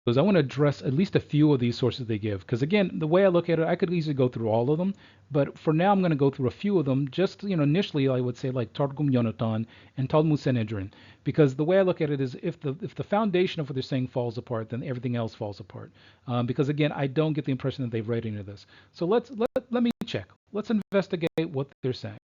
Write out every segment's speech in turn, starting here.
I want to address at least a few of these sources they give. Because again, the way I look at it, I could easily go through all of them, but for now, I'm going to go through a few of them. Just initially, I would say like Targum Yonatan and Talmud Sanhedrin, because the way I look at it is if the foundation of what they're saying falls apart, then everything else falls apart. Because again, I don't get the impression that they've read any of this. So let me check. Let's investigate what they're saying.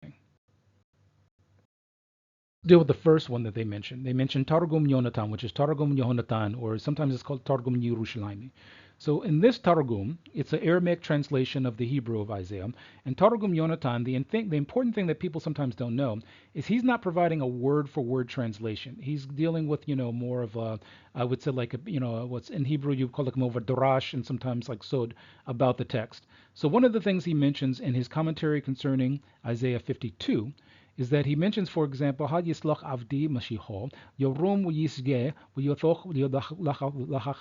Deal with the first one that they mentioned. They mentioned Targum Yonatan, which is Targum Yehonatan, or sometimes it's called Targum Yerushalayim. So in this Targum, it's an Aramaic translation of the Hebrew of Isaiah. And Targum Yonatan, the important thing that people sometimes don't know is he's not providing a word-for-word translation. He's dealing with, more of a, I would say like, what's in Hebrew you call it more of a darash and sometimes like sod about the text. So one of the things he mentions in his commentary concerning Isaiah 52 is that he mentions, for example, Had Yislach Avdi Mashiho, Yorum Yisge, Yotoch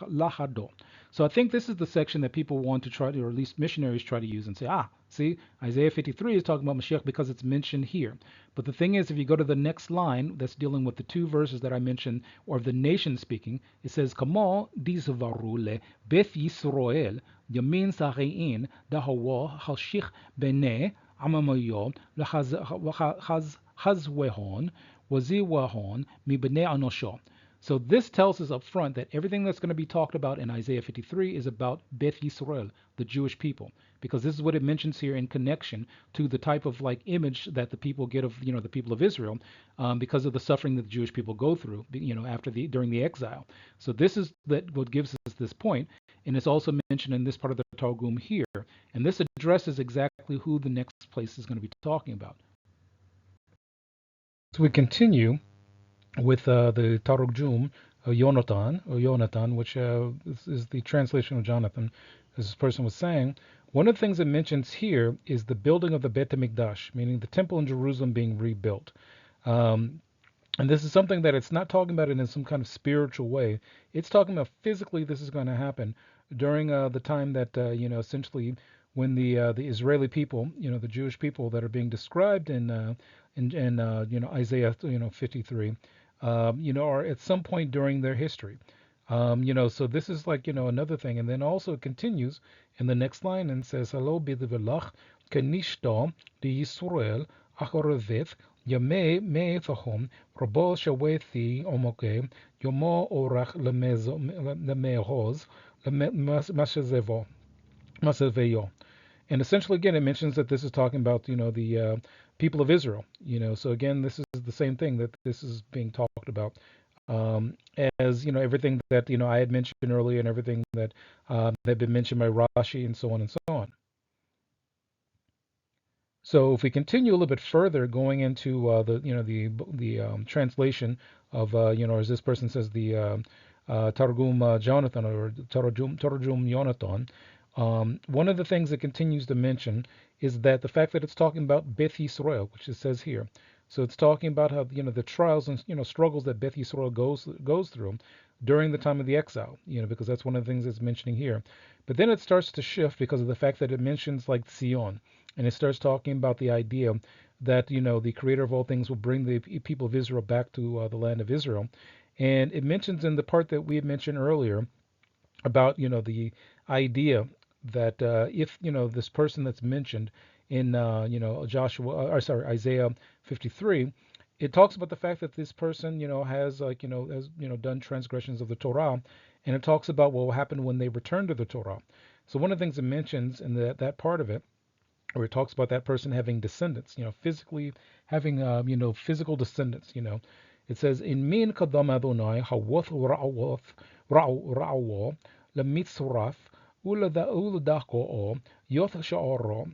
Lachado. So I think this is the section that people want to try to, or at least missionaries try to use and say, see, Isaiah 53 is talking about Mashiach because it's mentioned here. But the thing is, if you go to the next line that's dealing with the two verses that I mentioned, or of the nation speaking, it says, Kamo disvarule Beth Yisroel, Yamin Sarein, Dahawa, Hashich Bene, Amamayo, Hazwehon, Waziwahon, Mibene Anosho. So this tells us up front that everything that's going to be talked about in Isaiah 53 is about Beth Yisrael, the Jewish people, because this is what it mentions here in connection to the type of like image that the people get of the people of Israel, because of the suffering that the Jewish people go through, during the exile. So this is that what gives us this point, and it's also mentioned in this part of the Targum here, and this addresses exactly who the next place is going to be talking about. So we continue with the Targum Yonatan, which is the translation of Jonathan, as this person was saying. One of the things it mentions here is the building of the Beit HaMikdash, meaning the temple in Jerusalem being rebuilt. And this is something that it's not talking about it in some kind of spiritual way. It's talking about physically this is going to happen during the time that, essentially when the Israeli people, the Jewish people that are being described in Isaiah 53, are at some point during their history. So this is like, another thing. And then also it continues in the next line and says, Hello bidvelach kenishto di Yisrael achoraveth yame me'ethahom rabo shawethi omoke yomo orach lemehoz maseveyo. And essentially, again, it mentions that this is talking about, the people of Israel. So again, this is the same thing that this is being talked about, as everything that I had mentioned earlier, and everything that had been mentioned by Rashi, and so on and so on. So if we continue a little bit further, going into the translation of as this person says, the Targum Jonathan, or Targum Yonatan. One of the things it continues to mention is that the fact that it's talking about Beth Yisrael, which it says here. So it's talking about how the trials and struggles that Beth Yisrael goes through during the time of the exile, because that's one of the things it's mentioning here. But then it starts to shift because of the fact that it mentions like Zion, and it starts talking about the idea that the Creator of all things will bring the people of Israel back to the land of Israel, and it mentions in the part that we had mentioned earlier about the idea that if this person that's mentioned in Isaiah 53, it talks about the fact that this person has done transgressions of the Torah, and it talks about what will happen when they return to the Torah. So one of the things it mentions in that part of it, where it talks about that person having descendants, physically having physical descendants, it says in min kadam Adonai hawoth ra'wo lemitzraf uladako yoth sha'oro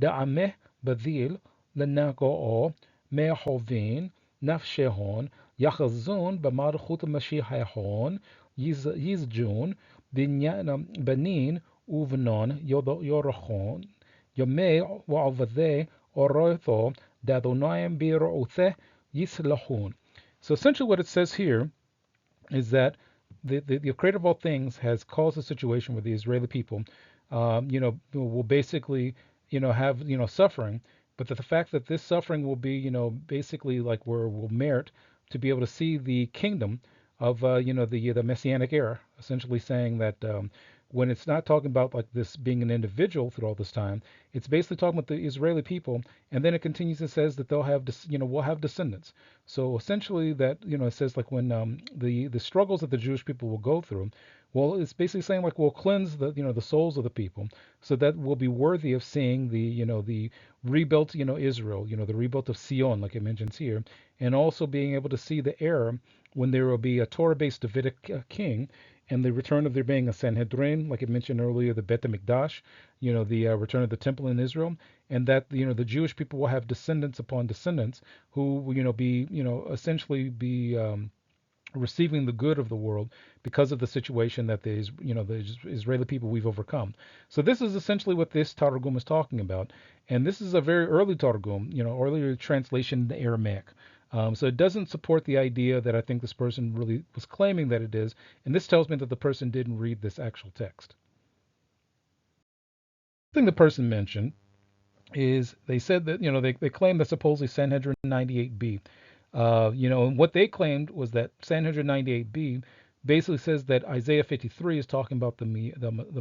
da'ameh badil lenako mehovin nafshehon yachazon b'malchut Mashiachon yizjun benin uvnon yorachon Yomei wa'avadeh orotho dadonayim bi'ro'utheh yislahun. So essentially what it says here is that the creator of all things has caused a situation where the Israeli people, will basically, have, suffering, but that the fact that this suffering will be, basically like where will merit to be able to see the kingdom of the messianic era, essentially saying that when it's not talking about like this being an individual through all this time, it's basically talking about the Israeli people, and then it continues and says that they'll have we'll have descendants. So essentially that it says like when the struggles that the Jewish people will go through, well, it's basically saying like we'll cleanse the souls of the people so that we'll be worthy of seeing the rebuilt Israel, the rebuilt of Sion, like it mentions here, and also being able to see the era when there will be a Torah-based Davidic king, and the return of there being a Sanhedrin, like I mentioned earlier, the Bet HaMikdash, the return of the temple in Israel, and that the Jewish people will have descendants upon descendants who will be essentially be receiving the good of the world because of the situation that the Israeli people we've overcome. So this is essentially what this Targum is talking about, and this is a very early Targum, earlier translation in the Aramaic. So it doesn't support the idea that I think this person really was claiming that it is, and this tells me that the person didn't read this actual text. The thing the person mentioned is they said that they claim that supposedly Sanhedrin 98b. And what they claimed was that Sanhedrin 98b basically says that Isaiah 53 is talking about the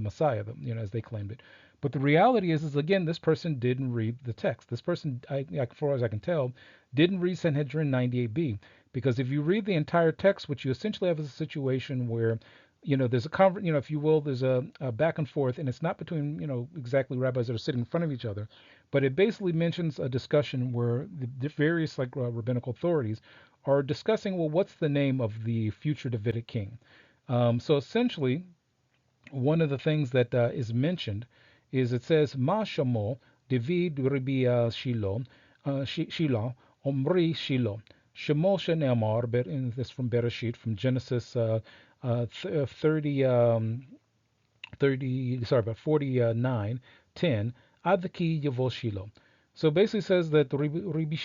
Messiah, as they claimed it. But the reality is again, this person didn't read the text. This person, as far as I can tell, didn't read Sanhedrin 98b, because if you read the entire text, what you essentially have is a situation where there's if you will, there's a back and forth, and it's not between, exactly rabbis that are sitting in front of each other, but it basically mentions a discussion where the various rabbinical authorities are discussing, well, what's the name of the future Davidic king? So essentially, one of the things that is mentioned is it says, Ma Shamo David Ribi Shiloh, Shiloh, Omri Shiloh. Shemo Sheneamar, and this from Bereshit, from Genesis 30, 30, sorry, about 49, 10, Adki Yavo Shiloh. So basically says that Ribi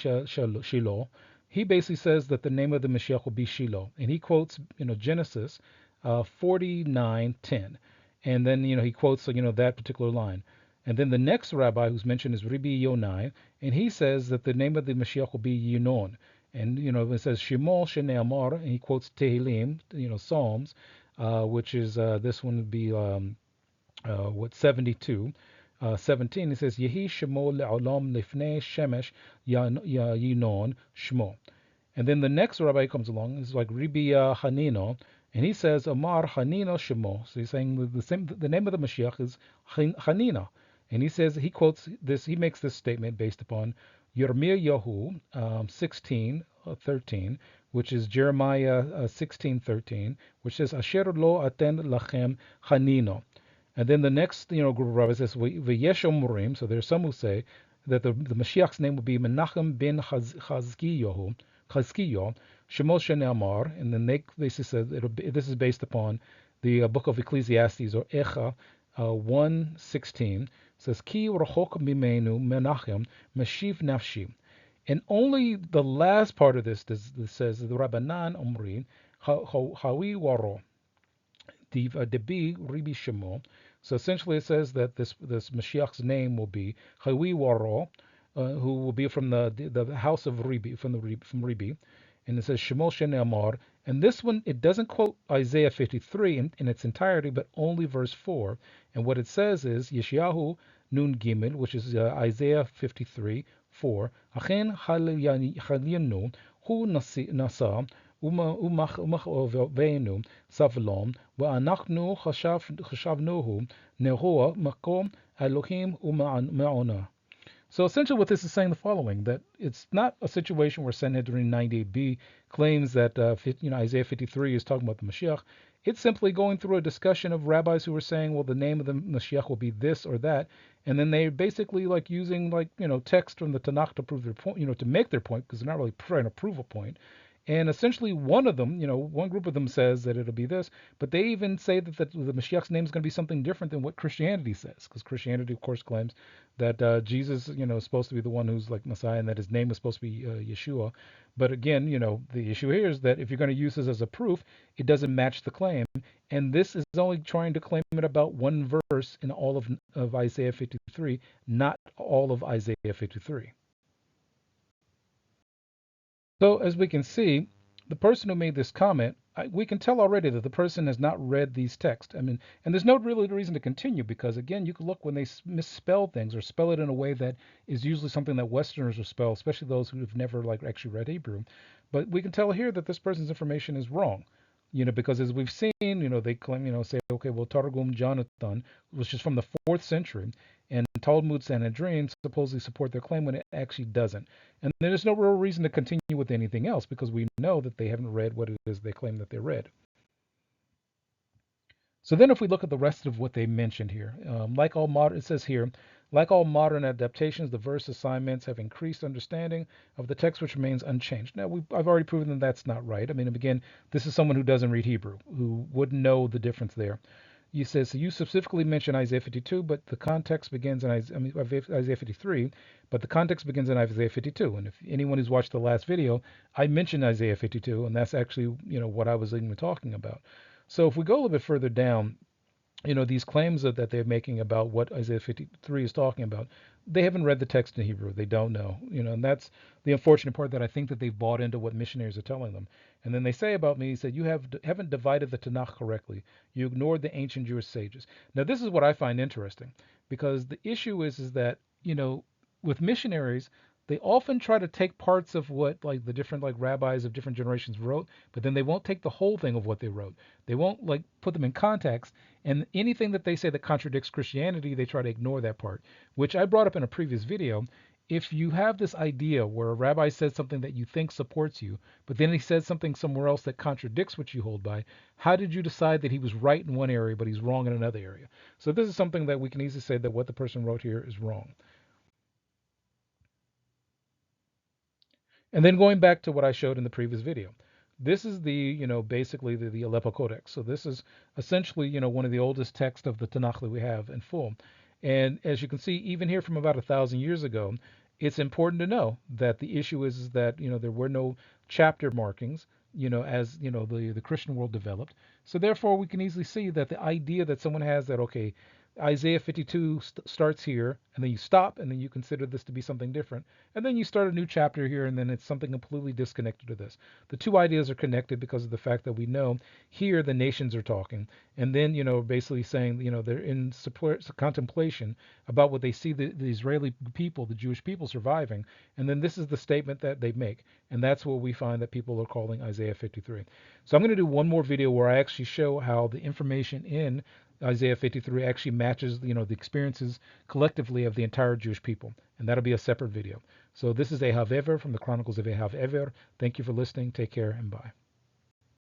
Shiloh, he basically says that the name of the Mashiach will be Shiloh. And he quotes, Genesis 49:10. And then, he quotes, that particular line. And then the next rabbi who's mentioned is Rabbi Yonai, and he says that the name of the Mashiach will be Yinon. And, it says Shemol Sheneamar, and he quotes Tehillim, Psalms, which is, this one would be, 72. 17, it says, Yehi Shemo Le'olam Lifnei Shemesh Yinon Shmo. And then the next rabbi comes along, is like Rabbi Hanino, and he says, Amar Hanino Shemo. So he's saying the name of the Mashiach is Hanina. And he says, he quotes this, he makes this statement based upon Yirmiyahu 16:13, which is Jeremiah 16:13, which says, Asher lo aten lachem Hanino. And then the next, group of rabbis says, V'yesh Omurim, so there's some who say that the Mashiach's name will be Menachem ben Chazkiyahu, Shemo Sheneamar, and then they basically said this is based upon the book of Ecclesiastes, or Echa 1:16, says, Ki rachok mimenu Menachem Meshiv nafshi. And only the last part of this says, the Rabbanan Omri, Hawi Waro. Debi Ribi Shemo. So essentially, it says that this Mashiach's name will be Chawi Waro, who will be from the house of Ribi, from Ribi, and it says Shemo Sheneamar. And this one, it doesn't quote Isaiah 53 in its entirety, but only verse 4. And what it says is Yeshayahu Nun Gimel, which is Isaiah 53:4. Achen Haliyanu Hu Nasa ומחשבנו סבלום, ואנחנו חשבנוhu נרוע מקום אלוהים ומעונה. So essentially what this is saying the following, that it's not a situation where Sanhedrin 98b claims that Isaiah 53 is talking about the Mashiach. It's simply going through a discussion of rabbis who were saying, well, the name of the Mashiach will be this or that, and then they're basically using text from the Tanakh to prove their point, to make their point, because they're not really trying to prove a point. And essentially, one of them, one group of them says that it'll be this, but they even say that the Mashiach's name is going to be something different than what Christianity says, because Christianity, of course, claims that Jesus, is supposed to be the one who's like Messiah, and that his name is supposed to be Yeshua. But again, the issue here is that if you're going to use this as a proof, it doesn't match the claim, and this is only trying to claim it about one verse in all of Isaiah 53, not all of Isaiah 53. So as we can see, the person who made this comment, we can tell already that the person has not read these texts. I mean, and there's no really reason to continue because again, you can look when they misspell things or spell it in a way that is usually something that Westerners will spell, especially those who have never like actually read Hebrew. But we can tell here that this person's information is wrong. Because as we've seen, they claim, say, okay, well, Targum Jonathan, which is from the 4th century, and Talmud Sanhedrin supposedly support their claim when it actually doesn't. And there's no real reason to continue with anything else because we know that they haven't read what it is they claim that they read. So then if we look at the rest of what they mentioned here, it says here, like all modern adaptations, the verse assignments have increased understanding of the text which remains unchanged. Now, I've already proven that that's not right. I mean, again, this is someone who doesn't read Hebrew, who wouldn't know the difference there. You says so you specifically mention Isaiah 52, but the context begins in Isaiah 53, but the context begins in Isaiah 52. And if anyone who's watched the last video, I mentioned Isaiah 52, and that's actually what I was even talking about. So if we go a little bit further down, these claims that they're making about what Isaiah 53 is talking about, they haven't read the text in Hebrew. They don't know, and that's the unfortunate part that I think that they've bought into what missionaries are telling them. And then they say about me, he said, you haven't divided the Tanakh correctly. You ignored the ancient Jewish sages. Now, this is what I find interesting because the issue is that, with missionaries, they often try to take parts of what like the different like rabbis of different generations wrote, but then they won't take the whole thing of what they wrote. They won't like put them in context, and anything that they say that contradicts Christianity, they try to ignore that part, which I brought up in a previous video. If you have this idea where a rabbi says something that you think supports you, but then he says something somewhere else that contradicts what you hold by, how did you decide that he was right in one area but he's wrong in another area? So this is something that we can easily say that what the person wrote here is wrong. And then going back to what I showed in the previous video, this is basically the Aleppo Codex. So this is essentially, one of the oldest texts of the Tanakh that we have in full. And as you can see, even here from about 1,000 years ago, it's important to know that the issue is that, there were no chapter markings, as, the Christian world developed. So therefore, we can easily see that the idea that someone has that, okay, Isaiah 52 starts here, and then you stop, and then you consider this to be something different, and then you start a new chapter here, and then it's something completely disconnected to this. The two ideas are connected because of the fact that we know here the nations are talking, and then basically saying they're in contemplation about what they see the Israeli people, the Jewish people surviving, and then this is the statement that they make, and that's what we find that people are calling Isaiah 53. So I'm going to do one more video where I actually show how the information in Isaiah 53 actually matches, the experiences collectively of the entire Jewish people, and that'll be a separate video. So this is Ehav Ever from the Chronicles of Ehav Ever. Thank you for listening. Take care and bye.